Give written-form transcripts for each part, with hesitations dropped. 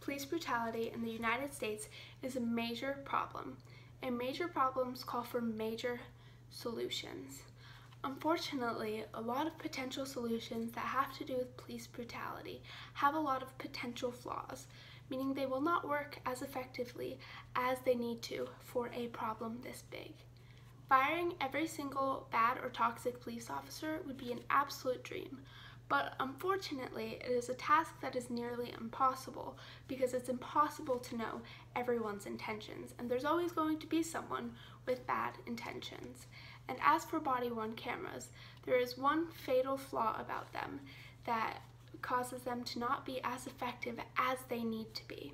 police brutality in the United States is a major problem, and major problems call for major solutions. Unfortunately, a lot of potential solutions that have to do with police brutality have a lot of potential flaws, meaning they will not work as effectively as they need to for a problem this big. Firing every single bad or toxic police officer would be an absolute dream, but unfortunately it is a task that is nearly impossible because it's impossible to know everyone's intentions, and there's always going to be someone with bad intentions. And as for body-worn cameras, there is one fatal flaw about them that causes them to not be as effective as they need to be.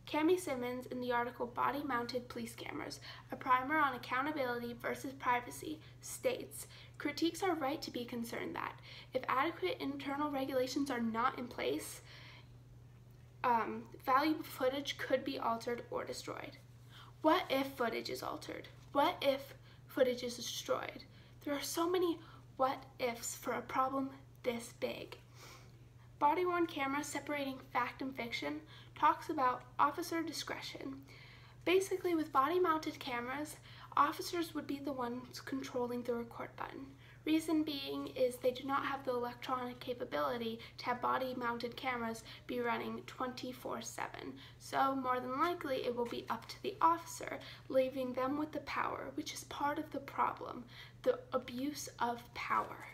Cami Simmons, in the article Body-Mounted Police Cameras, a primer on accountability versus privacy, states, critiques are right to be concerned that if adequate internal regulations are not in place, valuable footage could be altered or destroyed. What if footage is altered? What if footage is destroyed? There are so many what ifs for a problem this big. Body-worn camera separating fact and fiction talks about officer discretion. Basically, with body-mounted cameras, officers would be the ones controlling the record button. Reason being is they do not have the electronic capability to have body-mounted cameras be running 24/7. So more than likely it will be up to the officer, leaving them with the power, which is part of the problem, the abuse of power.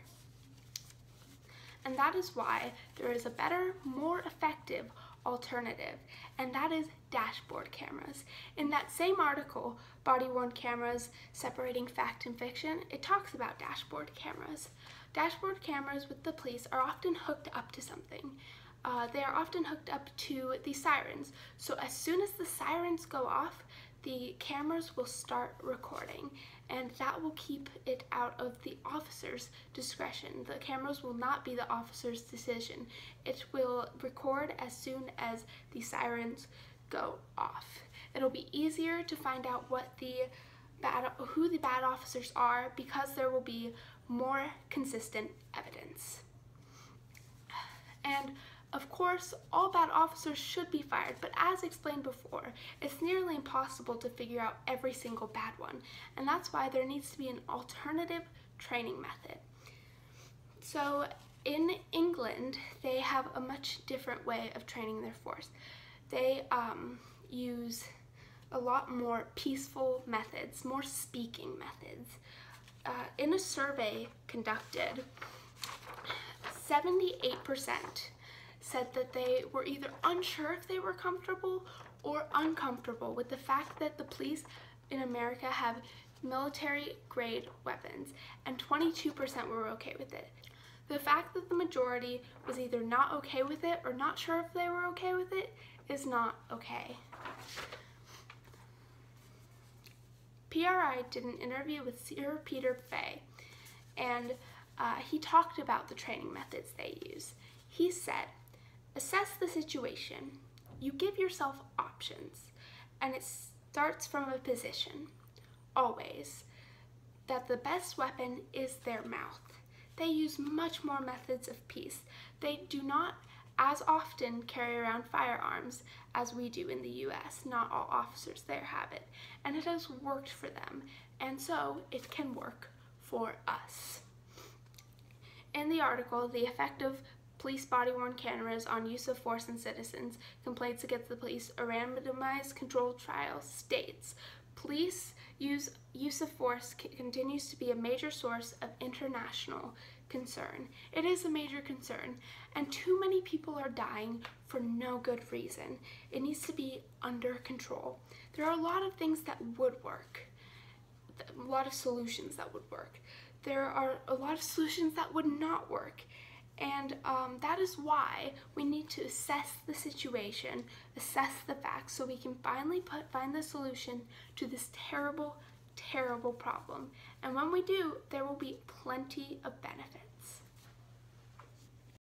And that is why there is a better, more effective alternative, and that is dashboard cameras. In that same article, Body-Worn Cameras Separating Fact and Fiction, it talks about dashboard cameras. Dashboard cameras with the police are often hooked up to something. They are often hooked up to the sirens. So as soon as the sirens go off, the cameras will start recording, and that will keep it out of the officer's discretion. The cameras will not be the officer's decision. It will record as soon as the sirens go off. It'll be easier to find out who the bad officers are because there will be more consistent evidence. And of course, all bad officers should be fired, but as explained before, it's nearly impossible to figure out every single bad one, and that's why there needs to be an alternative training method. So in England, they have a much different way of training their force. They use a lot more peaceful methods, more speaking methods. In a survey conducted, 78% said that they were either unsure if they were comfortable or uncomfortable with the fact that the police in America have military-grade weapons, and 22% were okay with it. The fact that the majority was either not okay with it or not sure if they were okay with it is not okay. PRI did an interview with Sir Peter Fay, and he talked about the training methods they use. He said, assess the situation. You give yourself options, and it starts from a position, always, that the best weapon is their mouth. They use much more methods of peace. They do not as often carry around firearms as we do in the US. Not all officers there have it, and it has worked for them, and so it can work for us. In the article, The Effect of Police Body-Worn Cameras on Use of Force in Citizens, Complaints Against the Police, a randomized controlled trial, states, police use of force continues to be a major source of international concern. It is a major concern, and too many people are dying for no good reason. It needs to be under control. There are a lot of things that would work, a lot of solutions that would work. There are a lot of solutions that would not work. And that is why we need to assess the situation, assess the facts, so we can finally find the solution to this terrible, terrible problem. And when we do, there will be plenty of benefits.